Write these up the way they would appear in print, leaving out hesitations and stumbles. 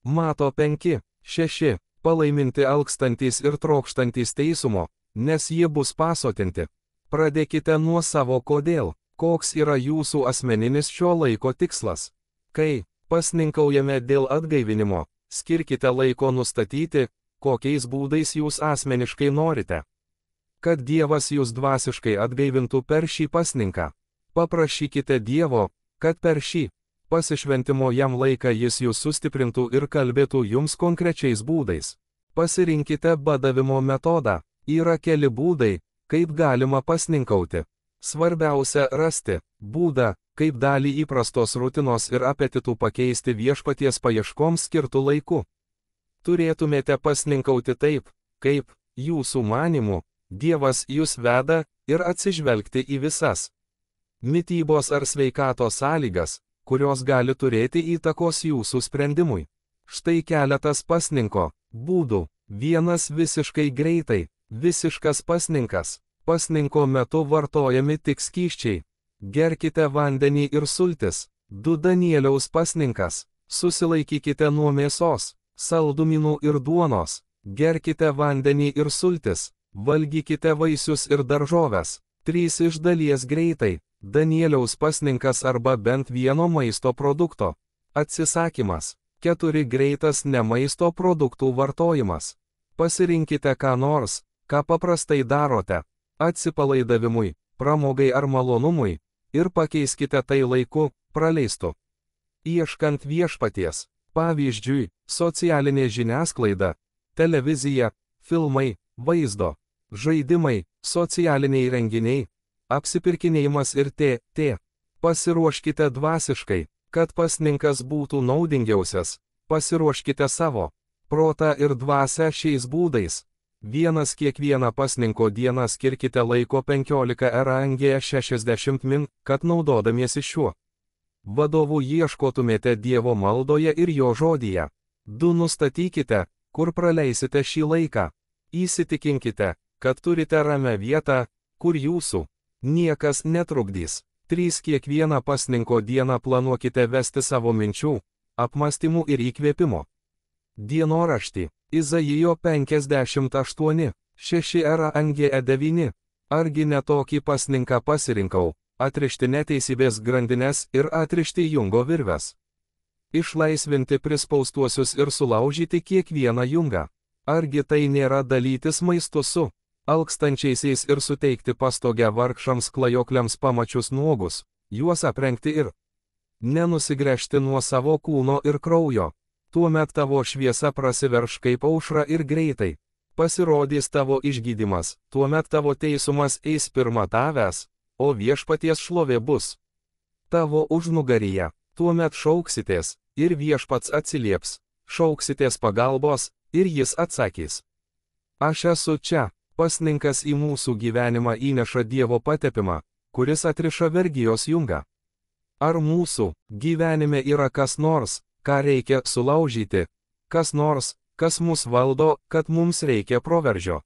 Mato 5, 6, palaiminti alkstantys ir trokštantys teisumo, nes jie bus pasotinti. Pradėkite nuo savo kodėl, koks yra jūsų asmeninis šio laiko tikslas. Kai pasninkaujame dėl atgaivinimo, skirkite laiko nustatyti, kokiais būdais jūs asmeniškai norite, kad Dievas jūs dvasiškai atgaivintų per šį pasninką. Paprašykite Dievo, kad per šį pasišventimo jam laiką jis jūs sustiprintų ir kalbėtų jums konkrečiais būdais. Pasirinkite badavimo metodą. Yra keli būdai, kaip galima pasninkauti. Svarbiausia rasti būdą, kaip dalį įprastos rutinos ir apetitų pakeisti viešpaties paieškoms skirtų laiku. Turėtumėte pasninkauti taip, kaip, jūsų manimų, Dievas jūs veda ir atsižvelgti į visas mitybos ar sveikatos sąlygas, kurios gali turėti įtakos jūsų sprendimui. Štai keletas pasninko būdų. Vienas visiškai greitai. Visiškas pasninkas. Pasninko metu vartojami tik skysčiai. Gerkite vandenį ir sultis. 2 Danieliaus pasninkas. Susilaikykite nuo mėsos, saldumynų ir duonos. Gerkite vandenį ir sultis. Valgykite vaisius ir daržoves. 3 iš dalies greitai. Danieliaus pasninkas arba bent vieno maisto produkto. Atsisakymas. 4 greitas ne maisto produktų vartojimas. Pasirinkite ką nors, ką paprastai darote, atsipalaidavimui, pramogai ar malonumui, ir pakeiskite tai laiku, praleistu. Ieškant viešpaties, pavyzdžiui, socialinė žiniasklaida, televizija, filmai, vaizdo, žaidimai, socialiniai renginiai, apsipirkinėjimas ir t. Pasiruoškite dvasiškai, kad pasninkas būtų naudingiausias, pasiruoškite savo protą ir dvasią šiais būdais. Kiekvieną pasninko dieną skirkite laiko 15 rang 60 min, kad naudodamiesi šiuo vadovu ieškotumėte Dievo maldoje ir jo žodyje. 2 Nustatykite, kur praleisite šį laiką. Įsitikinkite, kad turite ramią vietą, kur jūsų niekas netrukdys. 3 Kiekvieną pasninko dieną planuokite vesti savo minčių, apmąstymų ir įkvėpimo dienoraštį. Izaijo 58, 6 rang 9. Argi ne tokį pasninką pasirinkau, atrišti neteisybės grandines ir atrišti jungo virves. Išlaisvinti prispaustuosius ir sulaužyti kiekvieną jungą. Argi tai nėra dalytis maistu su alkstančiaisiais ir suteikti pastogę vargšams klajokliams pamačius nuogus, juos aprengti ir nenusigręžti nuo savo kūno ir kraujo. Tuomet tavo šviesa prasiverš kaip aušra ir greitai pasirodys tavo išgydymas, tuomet tavo teisumas eis pirma tavęs, o viešpaties šlovė bus tavo užnugaryje. Tuomet šauksitės, ir viešpats atsilieps, šauksitės pagalbos, ir jis atsakys. Aš esu čia. Pasninkas į mūsų gyvenimą įneša Dievo patepimą, kuris atriša vergijos jungą. Ar mūsų gyvenime yra kas nors, ką reikia sulaužyti, kas nors, kas mus valdo, kad mums reikia proveržio?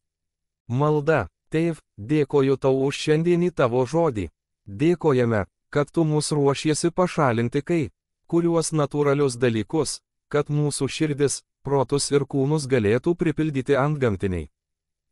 Malda. Tėv, dėkoju tau už šiandienį tavo žodį. Dėkojame, kad tu mus ruošiesi pašalinti kuriuos natūralius dalykus, kad mūsų širdis, protus ir kūnus galėtų pripildyti antgamtiniai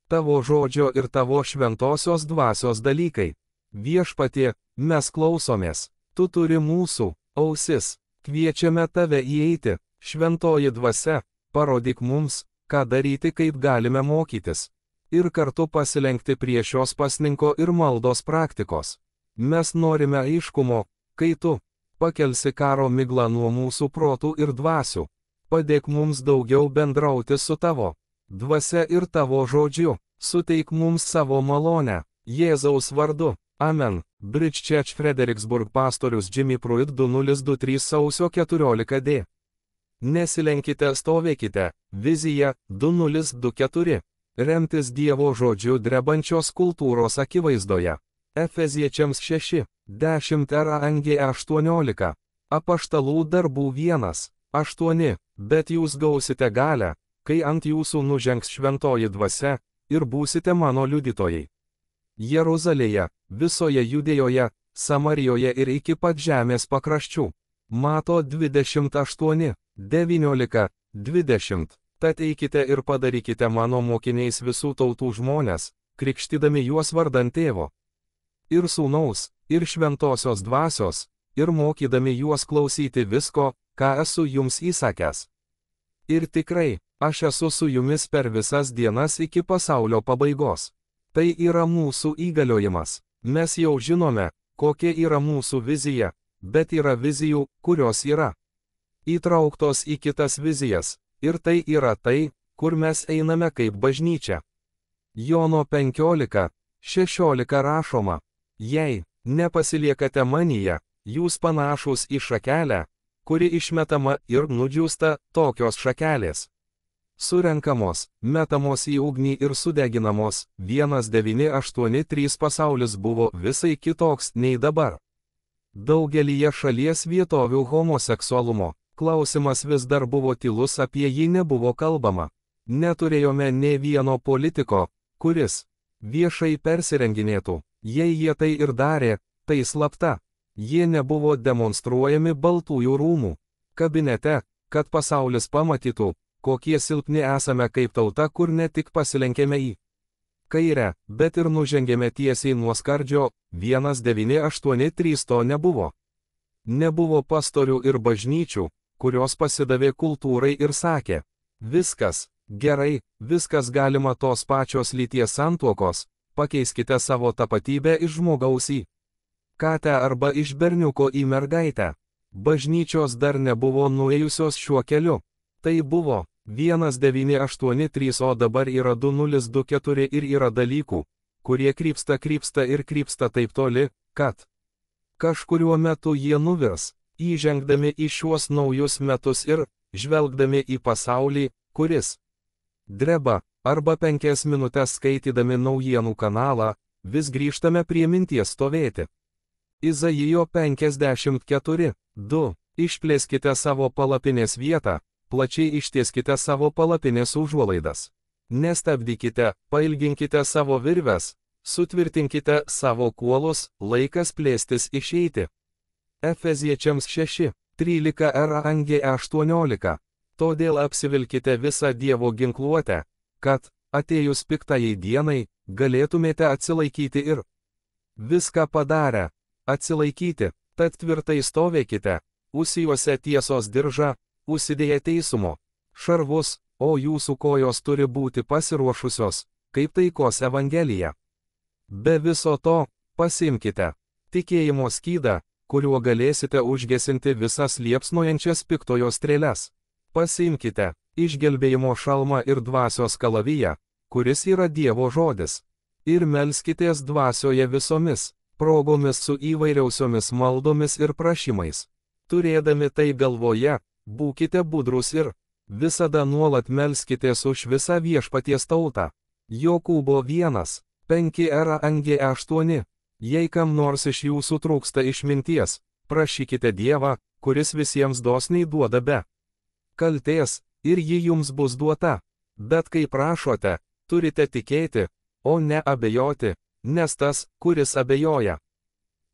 tavo žodžio ir tavo šventosios dvasios dalykai. Viešpatie, mes klausomės, tu turi mūsų ausis, kviečiame tave įeiti, šventoji dvasia, parodyk mums, ką daryti, kaip galime mokytis, ir kartu pasilenkti prie šios pasninko ir maldos praktikos. Mes norime aiškumo, kai tu pakelsi karo miglą nuo mūsų protų ir dvasių, padėk mums daugiau bendrauti su tavo dvasia ir tavo žodžiu, suteik mums savo malonę, Jėzaus vardu. Amen. Bridge Church Fredericksburg pastorius Jimmy Pruitt 2023 sausio 14 d. Nesilenkite, stovėkite. Vizija 2024. Remtis Dievo žodžiu drebančios kultūros akivaizdoje. Efeziečiams 6, 10 rang 18. Apaštalų darbų 1, 8. Bet jūs gausite galę, kai ant jūsų nužengs šventoji dvasia, ir būsite mano liudytojai. Jeruzalėje, visoje Judėjoje, Samarijoje ir iki pat žemės pakraščių. Mato 28, 19:20. Tad eikite ir padarykite mano mokiniais visų tautų žmones, krikštydami juos vardan Tėvo ir Sūnaus, ir Šventosios Dvasios, ir mokydami juos klausyti visko, ką esu jums įsakęs. Ir tikrai, aš esu su jumis per visas dienas iki pasaulio pabaigos. Tai yra mūsų įgaliojimas. Mes jau žinome, kokia yra mūsų vizija, bet yra vizijų, kurios yra įtrauktos į kitas vizijas, ir tai yra tai, kur mes einame kaip bažnyčia. Jono 15:16 rašoma: Jei nepasiliekate manyje, jūs panašūs į šakelę, kuri išmetama ir nudžiūsta, tokios šakelės surenkamos, metamos į ugnį ir sudeginamos. 1983 pasaulis buvo visai kitoks nei dabar. Daugelyje šalies vietovių homoseksualumo klausimas vis dar buvo tylus, apie jį nebuvo kalbama. Neturėjome nė vieno politiko, kuris viešai persirenginėtų. Jei jie tai ir darė, tai slapta. Jie nebuvo demonstruojami Baltųjų rūmų kabinete, kad pasaulis pamatytų, kokie silpni esame kaip tauta, kur ne tik pasilenkėme į kairę, bet ir nužengėme tiesiai nuo skardžio. 1983 to nebuvo. Nebuvo pastorių ir bažnyčių, kurios pasidavė kultūrai ir sakė: viskas gerai, viskas galima tos pačios lyties santuokos, pakeiskite savo tapatybę iš žmogaus į katę arba iš berniuko į mergaitę. Bažnyčios dar nebuvo nuėjusios šiuo keliu. Tai buvo 1983, o dabar yra 2024 ir yra dalykų, kurie krypsta ir krypsta taip toli, kad kažkuriuo metu jie nuvirs, įžengdami į šiuos naujus metus ir žvelgdami į pasaulį, kuris dreba, arba 5 minutės skaitydami naujienų kanalą, vis grįžtame prie minties stovėti. Izaijo 54:2. Išplėskite savo palapinės vietą, plačiai ištieskite savo palapinės užuolaidas. Nestabdykite, pailginkite savo virves, sutvirtinkite savo kuolus, laikas plėstis išeiti. Efeziečiams 6:13 ir Angė 18. Todėl apsivilkite visą Dievo ginkluotę, kad, atėjus piktajai dienai, galėtumėte atsilaikyti ir viską padarę atsilaikyti. Tad tvirtai stovėkite, užsijuose tiesos diržą, užsidėję teisumo šarvus, o jūsų kojos turi būti pasiruošusios, kaip taikos evangelija. Be viso to, pasiimkite tikėjimo skydą, kuriuo galėsite užgesinti visas liepsnojančias piktojo strėles. Pasiimkite išgelbėjimo šalmą ir dvasios kalaviją, kuris yra Dievo žodis. Ir melskitės dvasioje visomis progomis su įvairiausiomis maldomis ir prašymais. Turėdami tai galvoje, būkite budrus ir visada nuolat melskitės už visą viešpaties tautą. Jokūbo 1:5 ir Angė 8. Jei kam nors iš jūsų trūksta išminties, prašykite Dievą, kuris visiems dosniai duoda be kaltės, ir ji jums bus duota. Bet kai prašote, turite tikėti, o ne abejoti, nes tas, kuris abejoja,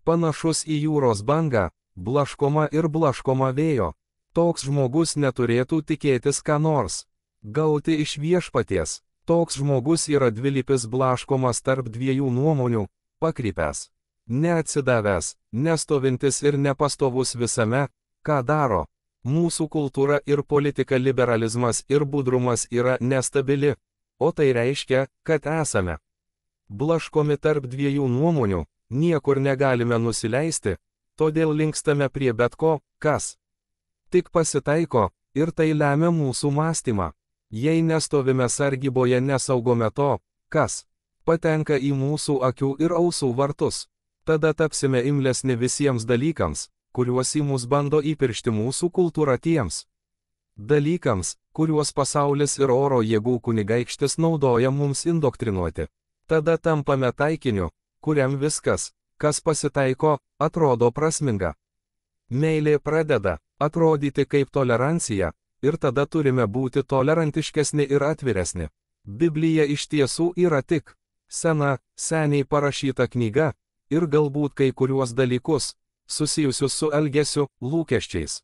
panašus į jūros bangą, blaškoma ir blaškoma vėjo. Toks žmogus neturėtų tikėtis ką nors gauti iš viešpaties. Toks žmogus yra dvilypis, blaškomas tarp dviejų nuomonių, pakrypęs, neatsidavęs, nestovintis ir nepastovus visame, ką daro. Mūsų kultūra ir politika, liberalizmas ir budrumas yra nestabili, o tai reiškia, kad esame blaškomi tarp dviejų nuomonių, niekur negalime nusileisti, todėl linkstame prie bet ko, kas tik pasitaiko, ir tai lemia mūsų mąstymą. Jei nestovime sargyboje, nesaugome to, kas patenka į mūsų akių ir ausų vartus. Tada tapsime imlesni visiems dalykams, kuriuos į mus bando įpiršti mūsų kultūra, tiems dalykams, kuriuos pasaulis ir oro jėgų kunigaikštis naudoja mums indoktrinuoti. Tada tampame taikiniu, kuriam viskas, kas pasitaiko, atrodo prasminga. Meilė pradeda atrodyti kaip tolerancija, ir tada turime būti tolerantiškesni ir atviresni. Biblija iš tiesų yra tik seniai parašyta knyga, ir galbūt kai kuriuos dalykus, susijusius su elgesiu, lūkesčiais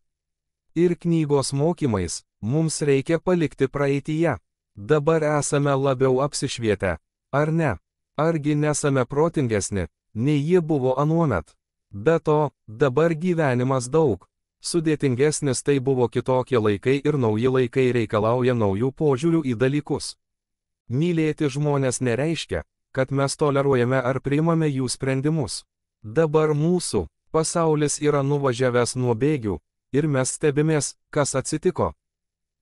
ir knygos mokymais, mums reikia palikti praeityje. Dabar esame labiau apsišvietę, ar ne? Argi nesame protingesni, nei jie buvo anuomet? Be to, dabar gyvenimas daug sudėtingesnis, tai buvo kitokie laikai ir nauji laikai reikalauja naujų požiūrių į dalykus. Mylėti žmonės nereiškia, kad mes toleruojame ar priimame jų sprendimus. Dabar mūsų pasaulis yra nuvažiavęs nuo bėgių, ir mes stebimės, kas atsitiko.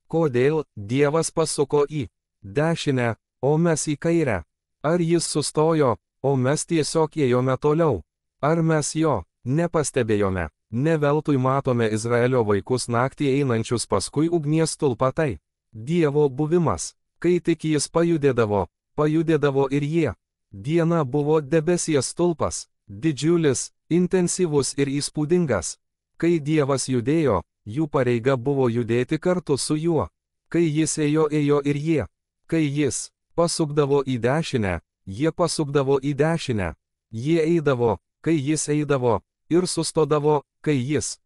Kodėl Dievas pasuko į dešinę, o mes į kairę? Ar jis sustojo, o mes tiesiog ėjome toliau? Ar mes jo nepastebėjome? Ne veltui matome Izraelio vaikus naktį einančius paskui ugnies stulpą, tai Dievo buvimas. Kai tik jis pajudėdavo ir jie. Diena buvo debesies stulpas, didžiulis, intensyvus ir įspūdingas. Kai Dievas judėjo, jų pareiga buvo judėti kartu su juo. Kai jis ėjo ir jie. Kai jis pasukdavo į dešinę, jie pasukdavo į dešinę. Jie eidavo, kai jis eidavo, ir sustodavo, kai jis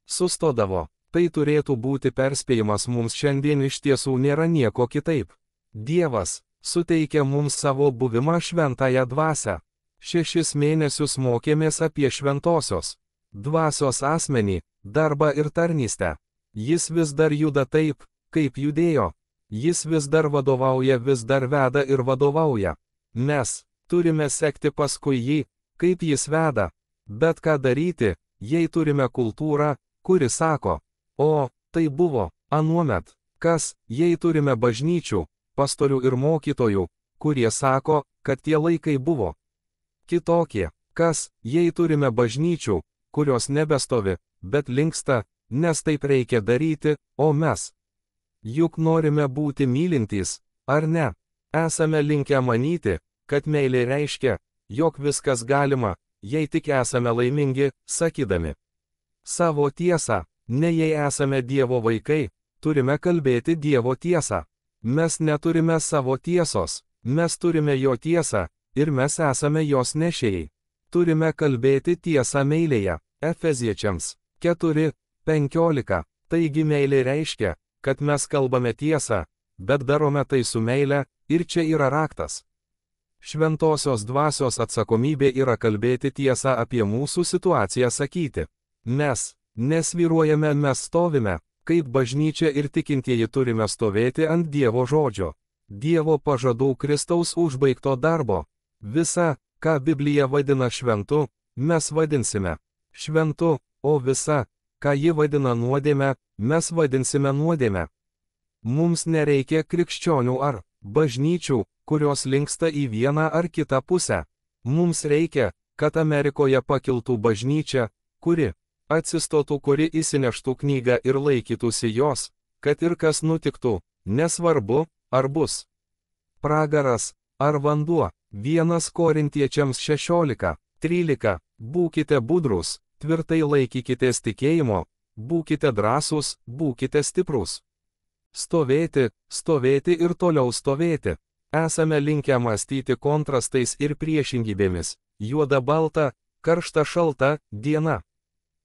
sustodavo. Tai turėtų būti perspėjimas mums šiandien, iš tiesų nėra nieko kitaip. Dievas suteikia mums savo buvimą šventąją dvasią. 6 mėnesius mokėmės apie šventosios dvasios asmenį, darbą ir tarnystę. Jis vis dar juda taip, kaip judėjo. Jis vis dar vadovauja, vis dar veda ir vadovauja. Mes turime sekti paskui jį, kaip jis veda. Bet ką daryti, jei turime kultūrą, kuri sako, o, tai buvo anuomet. Kas, jei turime bažnyčių, pastorių ir mokytojų, kurie sako, kad tie laikai buvo kitokie? Kas, jei turime bažnyčių, kurios nebestovi, bet linksta, nes taip reikia daryti, o mes juk norime būti mylintys, ar ne? Esame linkę manyti, kad meilė reiškia, jog viskas galima, jei tik esame laimingi, sakydami savo tiesą. Ne, jei esame Dievo vaikai, turime kalbėti Dievo tiesą. Mes neturime savo tiesos, mes turime jo tiesą, ir mes esame jos nešėjai. Turime kalbėti tiesą meilėje. Efeziečiams 4:15. Taigi meilė reiškia, kad mes kalbame tiesą, bet darome tai su meile, ir čia yra raktas. Šventosios dvasios atsakomybė yra kalbėti tiesą apie mūsų situaciją, sakyti. Mes nesvyruojame, mes stovime, kaip bažnyčia ir tikintieji turime stovėti ant Dievo žodžio. Dievo pažadų, Kristaus užbaigto darbo. Visa, ką Biblija vadina šventu, mes vadinsime šventu, o visa, ką ji vadina nuodėme, mes vadinsime nuodėme. Mums nereikia krikščionių ar bažnyčių, kurios linksta į vieną ar kitą pusę. Mums reikia, kad Amerikoje pakiltų bažnyčia, kuri atsistotų, kuri įsineštų knygą ir laikytųsi jos, kad ir kas nutiktų, nesvarbu, ar bus pragaras, ar vanduo. 1 Korintiečiams 16:13. Būkite budrūs, tvirtai laikykitės tikėjimo, būkite drąsūs, būkite stiprūs. Stovėti ir toliau stovėti. Esame linkę mąstyti kontrastais ir priešingybėmis. Juoda balta, karšta šalta diena.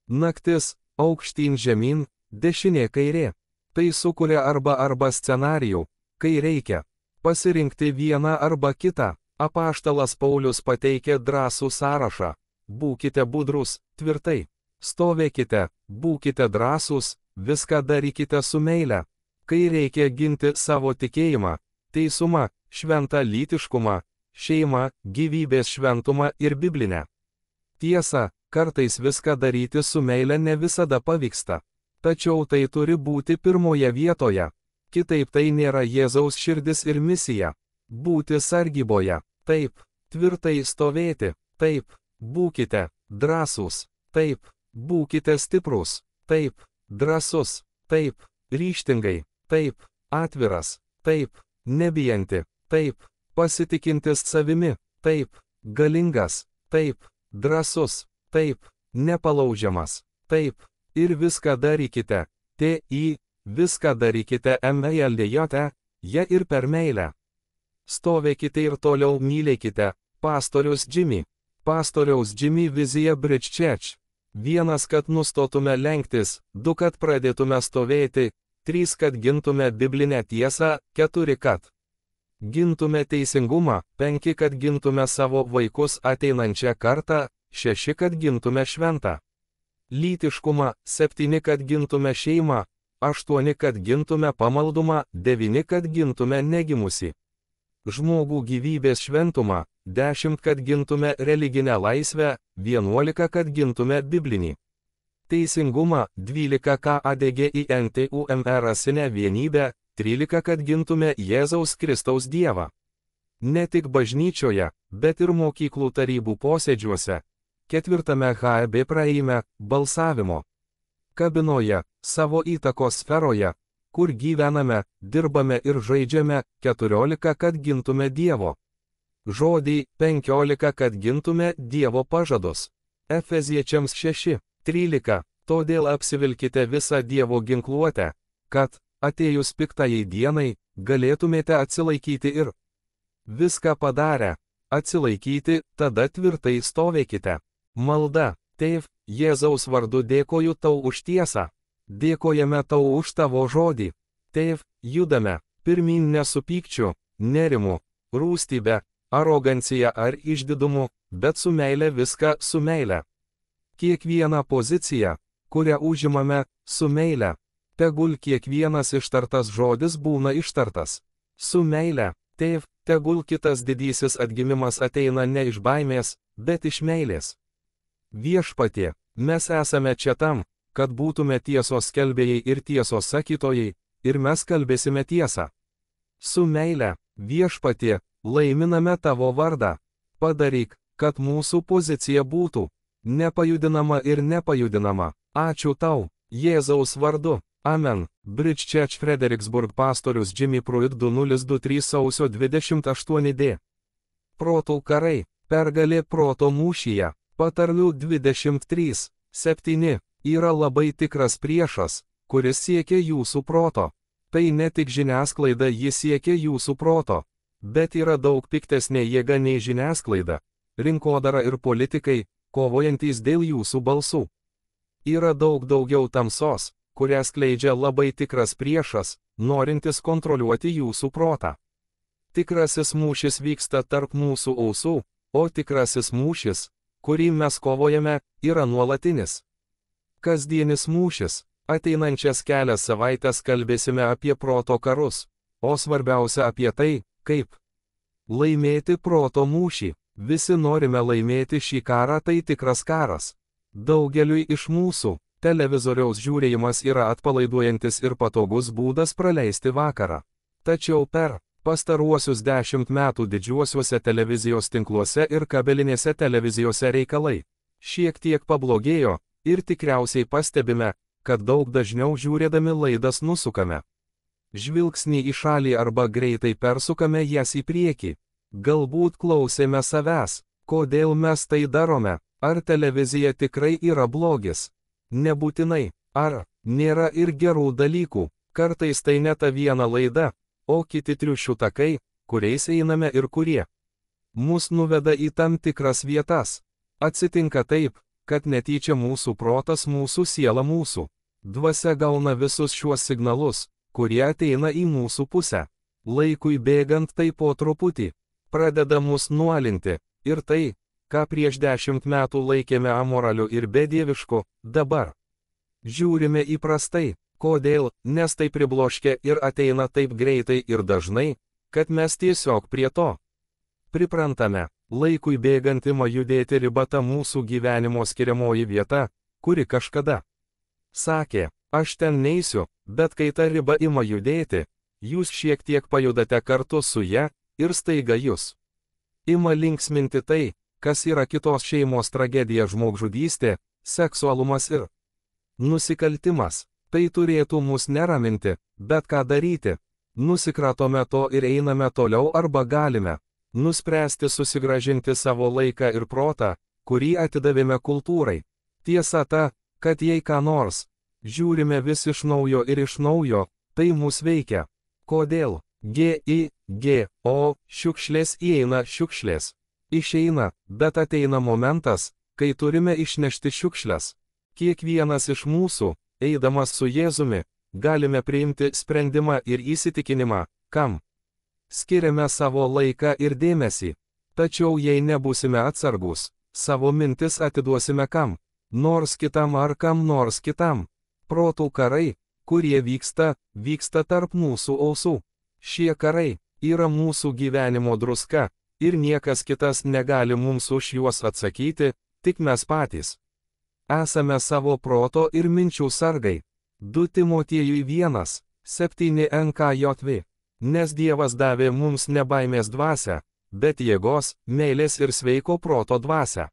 Naktis, aukštyn žemyn, dešinė kairė. Tai sukuria arba scenarijų, kai reikia pasirinkti vieną arba kitą. Apaštalas Paulius pateikė drąsų sąrašą. Būkite budrūs, tvirtai stovėkite, būkite drąsūs, viską darykite su meile. Kai reikia ginti savo tikėjimą, teisumą, šventą lytiškumą, šeimą, gyvybės šventumą ir biblinę tiesą, kartais viską daryti su meile ne visada pavyksta. Tačiau tai turi būti pirmoje vietoje. Kitaip tai nėra Jėzaus širdis ir misija. Būti sargyboje. Taip, tvirtai stovėti. Taip, būkite drąsūs. Taip, būkite stiprūs. Taip, drąsus. Taip, ryžtingai. Taip, atviras. Taip, nebijanti. Taip, pasitikintis savimi. Taip, galingas. Taip, drąsus. Taip, nepalaužiamas. Taip, ir viską darykite. Viską darykite meilėje, ja ir per meilę. Stovėkite ir toliau mylėkite. Pastorius Jimmy. Pastoriaus Jimmy vizija Bridge Church. 1, kad nustotume lenktis, 2, kad pradėtume stovėti, 3, kad gintume biblinę tiesą, 4, kad gintume teisingumą, 5, kad gintume savo vaikus ateinančią kartą, 6, kad gintume šventą lytiškumą, 7, kad gintume šeimą, 8, kad gintume pamaldumą, 9, kad gintume negimusi žmogų gyvybės šventumą, 10, kad gintume religinę laisvę, 11, kad gintume biblinį teisingumą, 12, KADGINTUMR rasinę vienybę, 13, kad gintume Jėzaus Kristaus Dievą. Ne tik bažnyčioje, bet ir mokyklų tarybų posėdžiuose. 4 HB praėjime balsavimo kabinoje, savo įtakos sferoje, kur gyvename, dirbame ir žaidžiame, 14, kad gintume Dievo žodį, 15, kad gintume Dievo pažadus. Efeziečiams 6:13, todėl apsivilkite visą Dievo ginkluotę, kad, atėjus piktajai dienai, galėtumėte atsilaikyti ir viską padarę, atsilaikyti, tada tvirtai stovėkite. Malda, Tėv, Jėzaus vardu dėkoju tau už tiesą. Dėkojame tau už tavo žodį. Tėv, judame, pirmyn ne su pykčiu, nerimu, rūstybe, arogancija ar išdidumu, bet su meile viską su meile. Kiekvieną poziciją, kurią užimame, su meile. Tegul kiekvienas ištartas žodis būna ištartas su meile. Tėv, tegul kitas didysis atgimimas ateina ne iš baimės, bet iš meilės. Viešpatie, mes esame čia tam, kad būtume tiesos skelbėjai ir tiesos sakytojai, ir mes kalbėsime tiesą. Su meile, Viešpatie, laiminame tavo vardą. Padaryk, kad mūsų pozicija būtų nepajudinama ir nepajudinama. Ačiū tau, Jėzaus vardu. Amen. Bridge Church Fredericksburg pastorius Jimmy Pruitt 2023 sausio 28d. Protų karai, pergalė proto mūšyje. Patarlių 23:7 yra labai tikras priešas, kuris siekia jūsų proto. Tai ne tik žiniasklaida ji siekia jūsų proto, bet yra daug piktesnė jėga nei žiniasklaida, rinkodara ir politikai, kovojantys dėl jūsų balsų. Yra daug daugiau tamsos, kurią skleidžia labai tikras priešas, norintis kontroliuoti jūsų protą. Tikrasis mūšis vyksta tarp mūsų ausų, o tikrasis mūšis, kurį mes kovojame, yra nuolatinis. Kasdienis mūšis. Ateinančias kelias savaitės kalbėsime apie proto karus, o svarbiausia apie tai, kaip laimėti proto mūšį. Visi norime laimėti šį karą, tai tikras karas. Daugeliui iš mūsų, televizoriaus žiūrėjimas yra atpalaiduojantis ir patogus būdas praleisti vakarą. Tačiau per pastaruosius 10 metų didžiuosiuose televizijos tinkluose ir kabelinėse televizijose reikalai šiek tiek pablogėjo, ir tikriausiai pastebime, kad daug dažniau žiūrėdami laidas nusukame žvilgsnį į šalį arba greitai persukame jas į priekį. Galbūt klausėme savęs, kodėl mes tai darome, ar televizija tikrai yra blogis. Nebūtinai, ar nėra ir gerų dalykų, kartais tai ne ta viena laida, o kiti triušių takai, kuriais einame ir kurie mus nuveda į tam tikras vietas. Atsitinka taip, kad netyčia mūsų protas, mūsų siela, mūsų dvasia gauna visus šiuos signalus, kurie ateina į mūsų pusę. Laikui bėgant tai po truputį pradeda mus nualinti, ir tai, ką prieš 10 metų laikėme amoraliu ir bedievišku, dabar žiūrime įprastai. Kodėl? Nes tai pribloškia ir ateina taip greitai ir dažnai, kad mes tiesiog prie to priprantame. Laikui bėgant ima judėti ribata mūsų gyvenimo skiriamoji vieta, kuri kažkada sakė, aš ten neisiu, bet kai ta riba ima judėti, jūs šiek tiek pajudate kartu su ja, ir staiga jūs ima linksminti tai, kas yra kitos šeimos tragedija, žmogžudystė, seksualumas ir nusikaltimas. Tai turėtų mus neraminti, bet ką daryti? Nusikratome to ir einame toliau, arba galime nuspręsti susigrąžinti savo laiką ir protą, kurį atidavėme kultūrai. Tiesa ta, kad jei ką nors žiūrime vis iš naujo ir iš naujo, tai mus veikia. Kodėl? GIGO šiukšlės įeina šiukšlės. Išeina, bet ateina momentas, kai turime išnešti šiukšles. Kiekvienas iš mūsų, eidamas su Jėzumi, galime priimti sprendimą ir įsitikinimą, kam skiriame savo laiką ir dėmesį. Tačiau jei nebūsime atsargūs, savo mintis atiduosime kam nors kitam ar kam nors kitam. Protų karai, kurie vyksta tarp mūsų ausų. Šie karai yra mūsų gyvenimo druska, ir niekas kitas negali mums už juos atsakyti, tik mes patys. Esame savo proto ir minčių sargai. 2 Timotiejui 1:7 NKJV. Nes Dievas davė mums ne baimės dvasią, bet jėgos, meilės ir sveiko proto dvasią.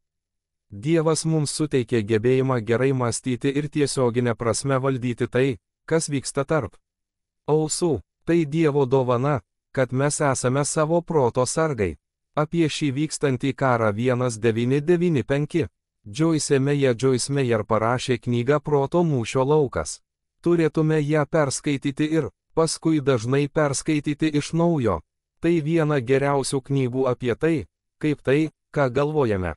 Dievas mums suteikė gebėjimą gerai mąstyti ir tiesioginę prasme valdyti tai, kas vyksta tarp ausų. Tai Dievo dovana, kad mes esame savo proto sargai. Apie šį vykstantį karą 1995. Joyce Meyer parašė knygą Proto mūšio laukas. Turėtume ją perskaityti ir paskui dažnai perskaityti iš naujo. Tai viena geriausių knygų apie tai, kaip tai, ką galvojame,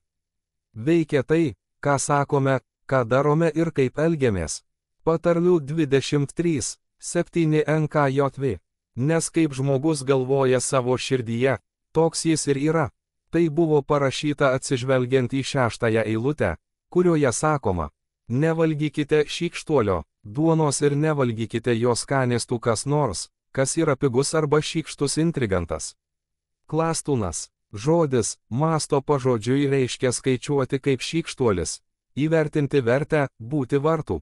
veikia tai, ką sakome, ką darome ir kaip elgiamės. Patarlių 23:7 NKJV. Nes kaip žmogus galvoja savo širdyje, toks jis ir yra. Tai buvo parašyta atsižvelgiant į 6 eilutę, kurioje sakoma: nevalgykite šykštuolio duonos ir nevalgykite jos skanėstų kas nors, kas yra pigus arba šykštus intrigantas. Klastūnas. Žodis masto pažodžiui reiškia skaičiuoti kaip šykštuolis, įvertinti vertę, būti vartų.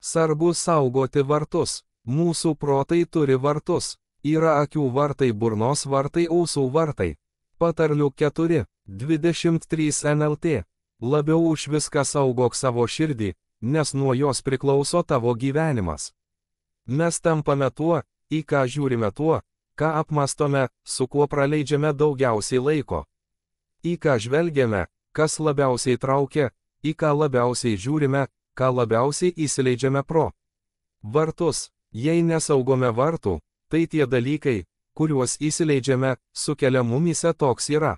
Sargu saugoti vartus. Mūsų protai turi vartus. Yra akių vartai, burnos vartai, ausų vartai. Patarlių 4:23 NLT. Labiau už viską saugok savo širdį, nes nuo jos priklauso tavo gyvenimas. Mes tampame tuo, į ką žiūrime, tuo, ką apmastome, su kuo praleidžiame daugiausiai laiko. Į ką žvelgiame, kas labiausiai traukia, į ką labiausiai žiūrime, ką labiausiai įsileidžiame pro vartus. Jei nesaugome vartų, tai tie dalykai, kuriuos įsileidžiame, sukelia mumyse toks yra.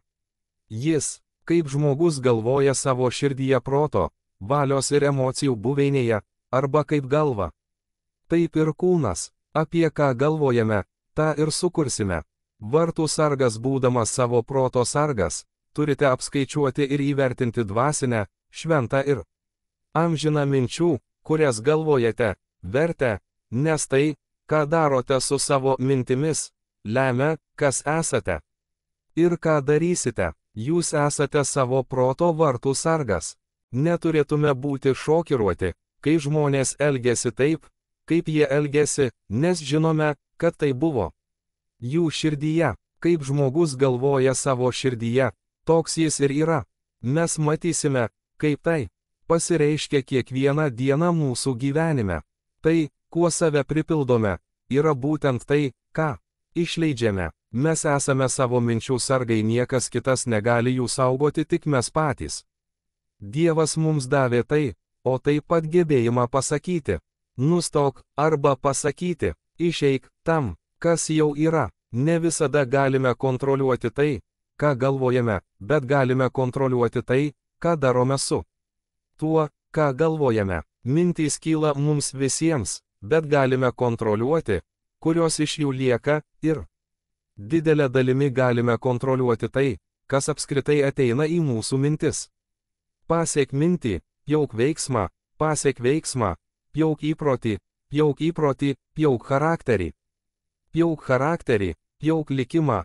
Jis, kaip žmogus galvoja savo širdyje proto, valios ir emocijų buveinėje, arba kaip galva. Taip ir kūnas, apie ką galvojame, tą ir sukursime. Vartų sargas būdamas savo proto sargas, turite apskaičiuoti ir įvertinti dvasinę, šventą ir amžiną minčių, kurias galvojate, vertę, nes tai, ką darote su savo mintimis, lemia, kas esate ir ką darysite. Jūs esate savo proto vartų sargas. Neturėtume būti šokiruoti, kai žmonės elgesi taip, kaip jie elgesi, nes žinome, kad tai buvo jų širdyje. Kaip žmogus galvoja savo širdyje, toks jis ir yra. Mes matysime, kaip tai pasireiškia kiekvieną dieną mūsų gyvenime. Tai, kuo save pripildome, yra būtent tai, ką išleidžiame. Mes esame savo minčių sargai, niekas kitas negali jų saugoti, tik mes patys. Dievas mums davė tai, o taip pat gebėjimą pasakyti. Nustok arba pasakyti, išeik tam, kas jau yra. Ne visada galime kontroliuoti tai, ką galvojame, bet galime kontroliuoti tai, ką darome su tuo, ką galvojame. Mintys kyla mums visiems, bet galime kontroliuoti, kurios iš jų lieka, ir didelę dalimi galime kontroliuoti tai, kas apskritai ateina į mūsų mintis. Pasiek mintį, pjauk veiksmą, pasiek veiksmą, pjauk įprotį, pjauk įprotį, pjauk charakterį. Pjauk charakterį, pjauk likimą,